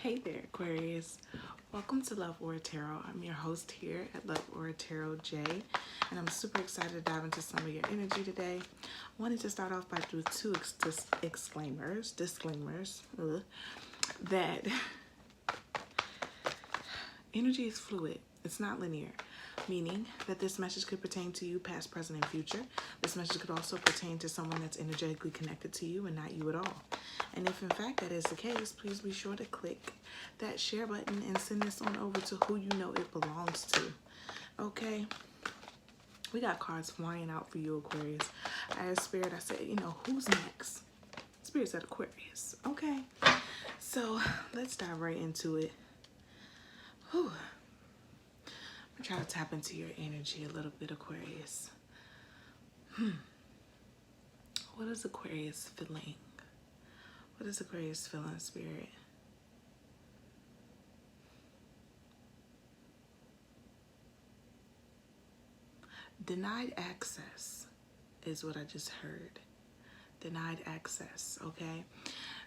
Hey there, Aquarius. Welcome to Love Tarot. I'm your host here at Love Tarot J, and I'm super excited to dive into some of your energy today. I wanted to start off by doing two disclaimers, that energy is fluid. It's not linear, meaning that this message could pertain to you past, present, and future. This message could also pertain to someone that's energetically connected to you and not you at all. And if in fact that is the case, please be sure to click that share button and send this on over to who you know it belongs to. Okay? We got cards flying out for you, Aquarius. I asked Spirit, I said, who's next? Spirit said Aquarius. Okay. So let's dive right into it. Whew. I'm trying to tap into your energy a little bit, Aquarius. What is Aquarius feeling? What is Aquarius feeling, Spirit? Denied access is what I just heard. Denied access, okay?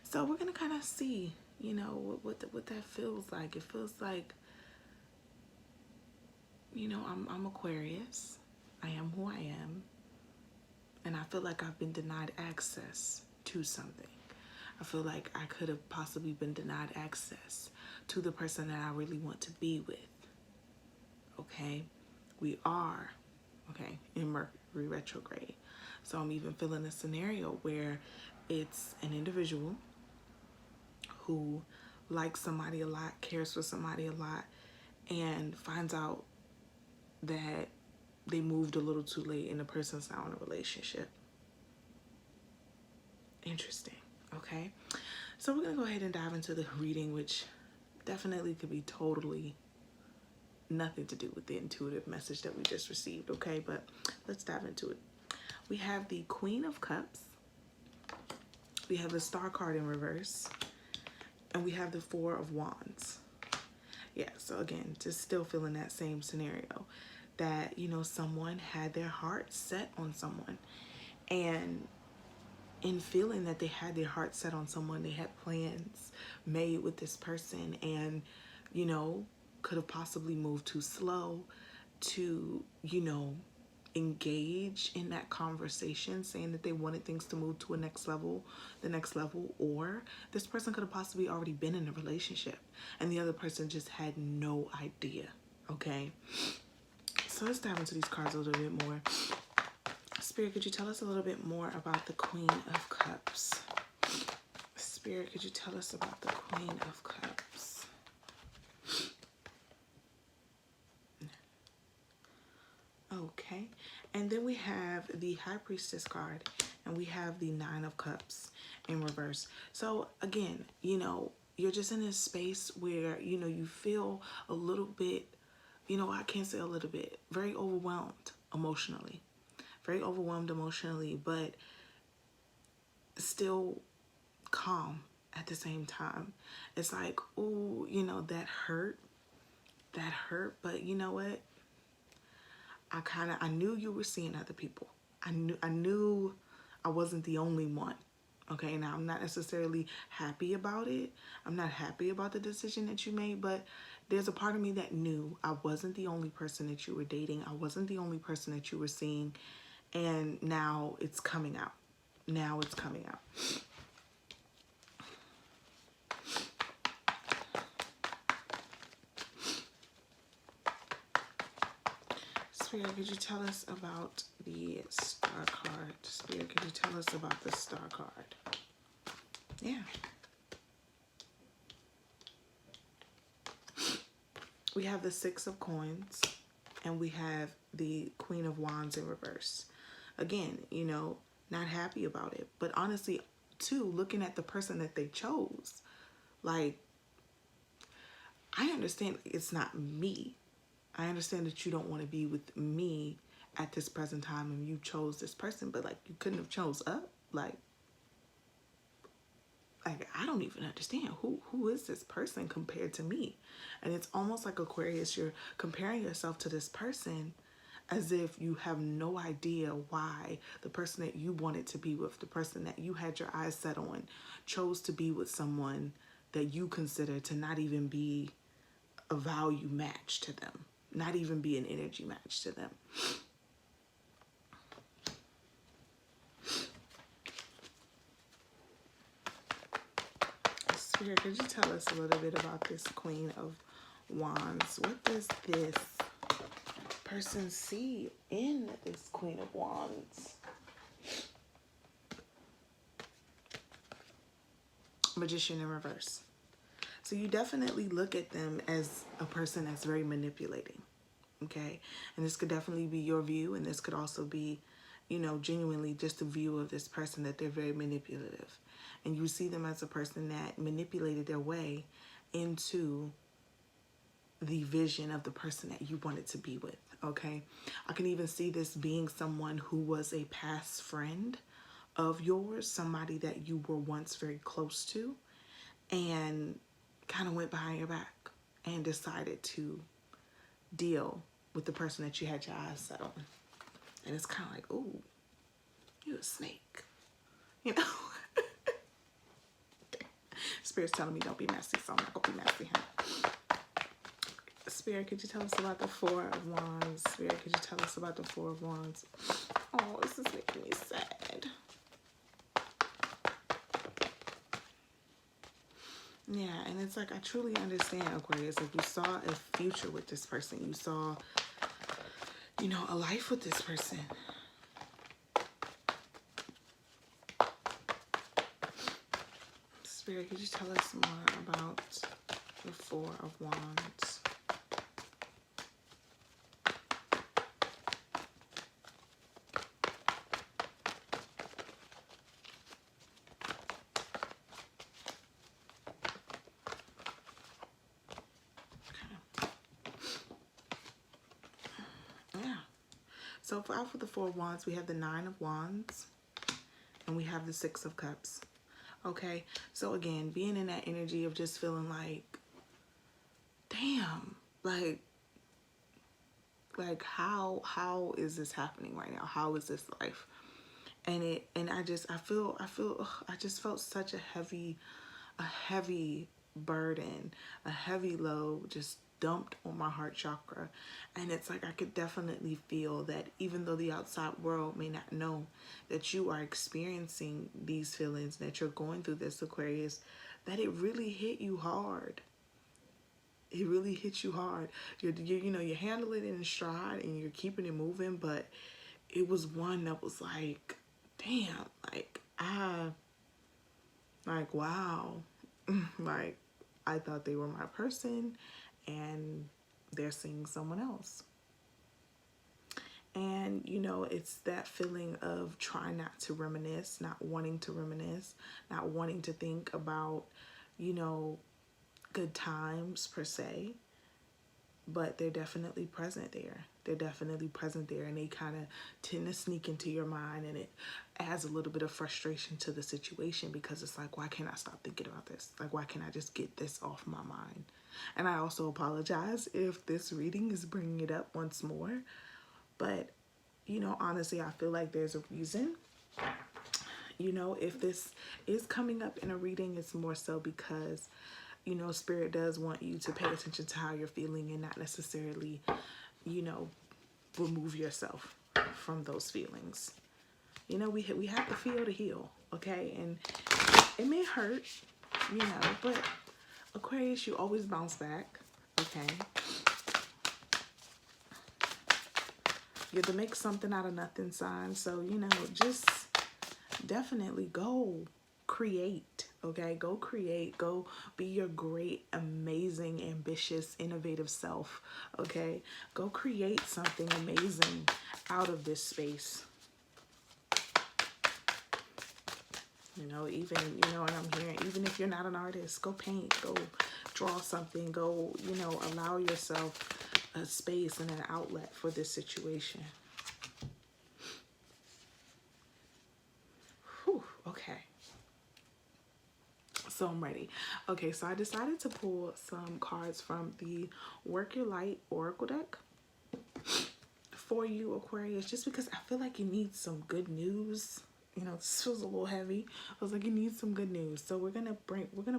So we're going to kind of see, what that feels like. It feels like, I'm Aquarius. I am who I am. And I feel like I've been denied access to something. I feel like I could have possibly been denied access to the person that I really want to be with. Okay? We are, in Mercury retrograde. So I'm even feeling a scenario where it's an individual who likes somebody a lot, cares for somebody a lot, and finds out that they moved a little too late and the person's now in a relationship. Interesting. Okay, so we're gonna go ahead and dive into the reading, which definitely could be totally nothing to do with the intuitive message that we just received. Okay, but let's dive into it. We have the Queen of Cups, we have the Star card in reverse, and we have the Four of Wands. Yeah, so again, just still feeling that same scenario that, someone had their heart set on someone, and in feeling that they had their heart set on someone, they had plans made with this person, and, could have possibly moved too slow to, engage in that conversation, saying that they wanted things to move to the next level, or this person could have possibly already been in a relationship and the other person just had no idea. Okay, so let's dive into these cards a little bit more. Spirit, could you tell us a little bit more about the Queen of Cups? Spirit, could you tell us about the Queen of Cups? Okay, and then we have the High Priestess card, and we have the Nine of Cups in reverse. So again, you're just in this space where, you feel a little bit, I can't say a little bit, very overwhelmed emotionally. Very overwhelmed emotionally, but still calm at the same time. It's like, oh, that hurt, but you know what? I knew you were seeing other people. I knew I wasn't the only one. Okay, now I'm not necessarily happy about it. I'm not happy about the decision that you made, but there's a part of me that knew I wasn't the only person that you were dating. I wasn't the only person that you were seeing. And now it's coming out. Now it's coming out. Spirit, could you tell us about the Star card? Spirit, could you tell us about the Star card? Yeah. We have the Six of Coins, and we have the Queen of Wands in reverse. Again, not happy about it. But honestly, too, looking at the person that they chose, like, I understand it's not me. I understand that you don't want to be with me at this present time and you chose this person, but like, you couldn't have chose up. Like I don't even understand who is this person compared to me. And it's almost like, Aquarius, you're comparing yourself to this person as if you have no idea why the person that you wanted to be with, the person that you had your eyes set on, chose to be with someone that you consider to not even be a value match to them, not even be an energy match to them. Spirit, could you tell us a little bit about this Queen of Wands? What does this person see in this Queen of Wands? Magician in reverse. So you definitely look at them as a person that's very manipulating, okay? And this could definitely be your view, and this could also be, you know, genuinely just a view of this person, that they're very manipulative. And you see them as a person that manipulated their way into the vision of the person that you wanted to be with, okay? I can even see this being someone who was a past friend of yours, somebody that you were once very close to, and kind of went behind your back and decided to deal with the person that you had your eyes set on. And it's kind of like, ooh, you a snake, you know? Spirit's telling me don't be messy, so I'm not gonna be messy, huh? Spirit, could you tell us about the Four of Wands? Spirit, could you tell us about the Four of Wands? Oh, this is making me sad. Yeah, and it's like, I truly understand, Aquarius. Like, you saw a future with this person. You saw, you know, a life with this person. Spirit, could you tell us more about the Four of Wands? So out for the Four of Wands, we have the Nine of Wands, and we have the Six of Cups. Okay, so again, being in that energy of just feeling like, damn, like how is this happening right now? How is this life? And I just felt such a heavy burden, a heavy load just dumped on my heart chakra. And it's like, I could definitely feel that even though the outside world may not know that you are experiencing these feelings, that you're going through this, Aquarius, that it really hit you hard. It really hit you hard. You know, you're handling it in stride and you're keeping it moving, but it was one that was like, damn, like, wow. Like, I thought they were my person, and they're seeing someone else. And, you know, it's that feeling of trying not to reminisce, not wanting to reminisce, not wanting to think about, you know, good times per se. But they're definitely present there. They're definitely present there, and they kind of tend to sneak into your mind, and it adds a little bit of frustration to the situation, because it's like, why can't I stop thinking about this? Like, why can't I just get this off my mind? And I also apologize if this reading is bringing it up once more, but, you know, honestly, I feel like there's a reason. You know, if this is coming up in a reading, it's more so because, you know, Spirit does want you to pay attention to how you're feeling, and not necessarily, you know, remove yourself from those feelings. You know, we have to feel to heal, okay? And it may hurt, you know, but Aquarius, you always bounce back, okay? You're the make something out of nothing sign. So, you know, just definitely go create, okay? Go create, go be your great, amazing, ambitious, innovative self, okay? Go create something amazing out of this space. You know, even, you know what I'm hearing, even if you're not an artist, go paint, go draw something, go, you know, allow yourself a space and an outlet for this situation. Whew, okay. So I'm ready. Okay, so I decided to pull some cards from the Work Your Light Oracle deck for you, Aquarius, just because I feel like you need some good news. You know, this feels a little heavy. I was like, you need some good news. So we're gonna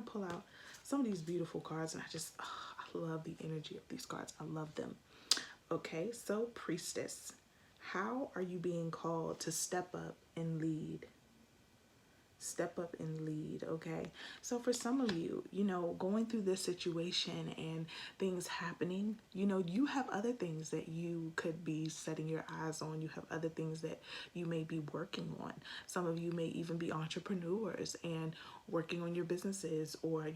pull out some of these beautiful cards, and I love the energy of these cards. I love them. Okay, so Priestess, how are you being called to step up and lead? Step up and lead. Okay, so for some of you, going through this situation and things happening, you have other things that you could be setting your eyes on. You have other things that you may be working on. Some of you may even be entrepreneurs and working on your businesses, or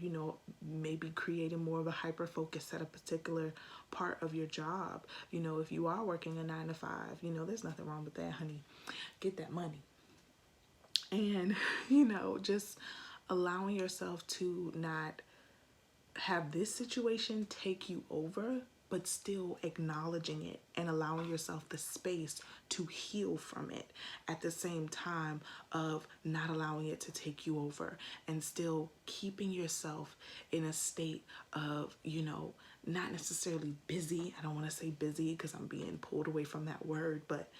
maybe creating more of a hyper focus at a particular part of your job. If you are working a 9 to 5, there's nothing wrong with that, honey. Get that money. And, just allowing yourself to not have this situation take you over, but still acknowledging it and allowing yourself the space to heal from it at the same time of not allowing it to take you over, and still keeping yourself in a state of, not necessarily busy. I don't want to say busy because I'm being pulled away from that word, but,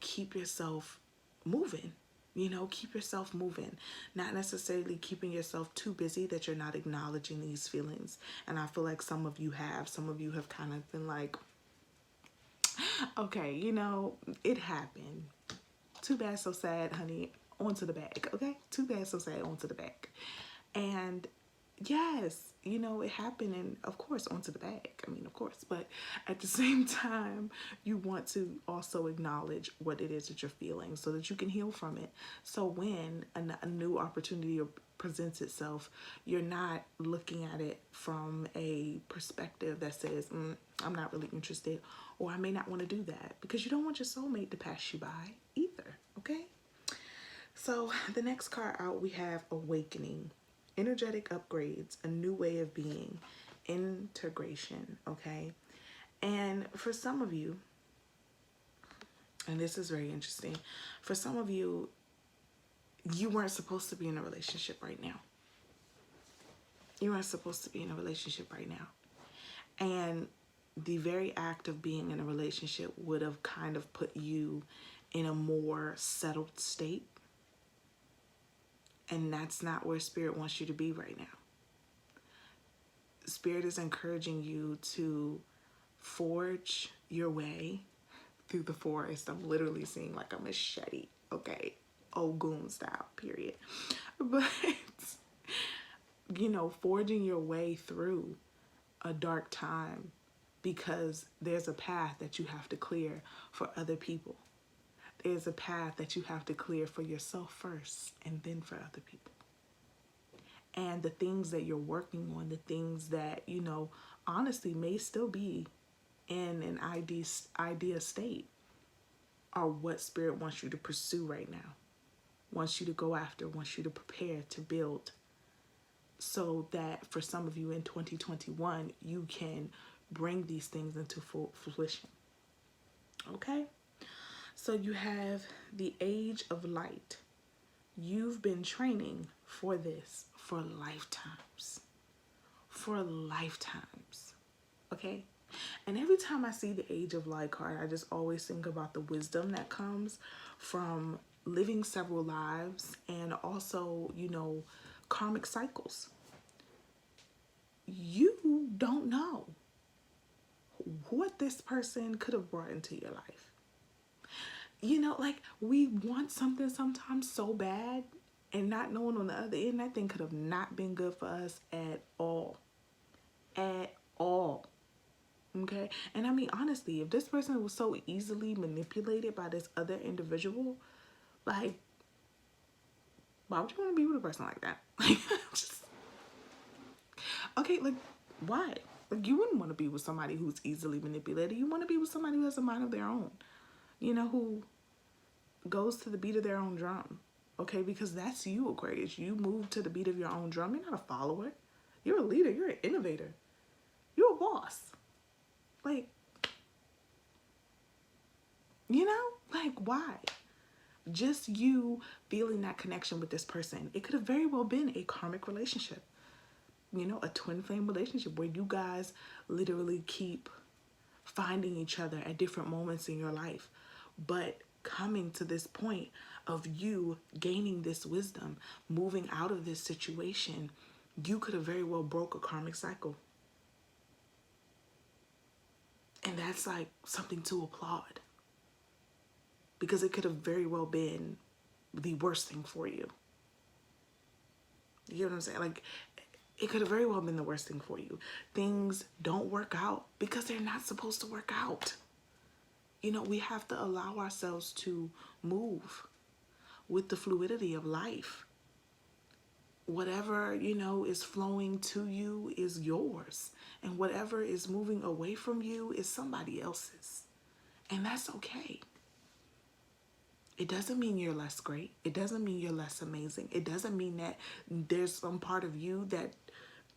keep yourself moving. Keep yourself moving, not necessarily keeping yourself too busy that you're not acknowledging these feelings. And I feel like some of you have kind of been like, okay, it happened. Too bad, so sad, honey. On to the bag, okay? Too bad, so sad, on to the bag. And yes, it happened, and of course, onto the bag. I mean, of course, but at the same time, you want to also acknowledge what it is that you're feeling so that you can heal from it. So when a new opportunity presents itself, you're not looking at it from a perspective that says, I'm not really interested, or I may not want to do that, because you don't want your soulmate to pass you by either, okay? So the next card out, we have Awakening. Energetic upgrades, a new way of being, integration, okay? And for some of you, and this is very interesting, for some of you, you weren't supposed to be in a relationship right now. You weren't supposed to be in a relationship right now. And the very act of being in a relationship would have kind of put you in a more settled state. And that's not where Spirit wants you to be right now. Spirit is encouraging you to forge your way through the forest. I'm literally seeing like a machete, okay? Ogun style, period. But, forging your way through a dark time, because there's a path that you have to clear for other people. There's a path that you have to clear for yourself first, and then for other people. And the things that you're working on, the things that, honestly may still be in an idea state, are what Spirit wants you to pursue right now, wants you to go after, wants you to prepare to build, so that for some of you in 2021, you can bring these things into full fruition. Okay? So you have the Age of Light. You've been training for this for lifetimes. For lifetimes. Okay? And every time I see the Age of Light card, I just always think about the wisdom that comes from living several lives, and also, karmic cycles. You don't know what this person could have brought into your life. We want something sometimes so bad, and not knowing on the other end, that thing could have not been good for us at all. At all. Okay? And I mean, honestly, if this person was so easily manipulated by this other individual, like, why would you want to be with a person like that? Okay, like, why? Like, you wouldn't want to be with somebody who's easily manipulated. You want to be with somebody who has a mind of their own. Who goes to the beat of their own drum. Okay, because that's you, Aquarius. You move to the beat of your own drum. You're not a follower. You're a leader. You're an innovator. You're a boss. Like, why? Just you feeling that connection with this person. It could have very well been a karmic relationship. A twin flame relationship where you guys literally keep finding each other at different moments in your life. But coming to this point of you gaining this wisdom, moving out of this situation, you could have very well broke a karmic cycle. And that's like something to applaud, because it could have very well been the worst thing for you. You know what I'm saying? Like, it could have very well been the worst thing for you. Things don't work out because they're not supposed to work out. You know, we have to allow ourselves to move with the fluidity of life. Whatever, you know, is flowing to you is yours. And whatever is moving away from you is somebody else's. And that's okay. It doesn't mean you're less great. It doesn't mean you're less amazing. It doesn't mean that there's some part of you that,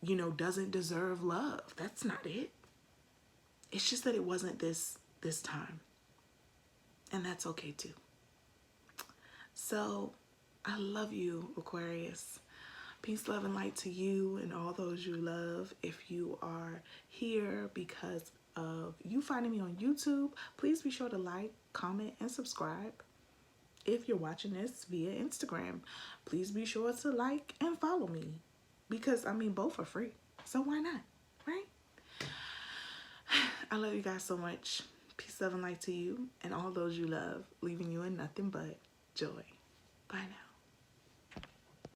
you know, doesn't deserve love. That's not it. It's just that it wasn't this time. And that's okay too. So I love you, Aquarius. Peace, love, and light to you and all those you love. If you are here because of you finding me on YouTube, please be sure to like, comment, and subscribe. If you're watching this via Instagram, please be sure to like and follow me, because I mean, both are free. So why not, right? I love you guys so much. Peace, love, and light to you and all those you love, leaving you in nothing but joy. Bye now.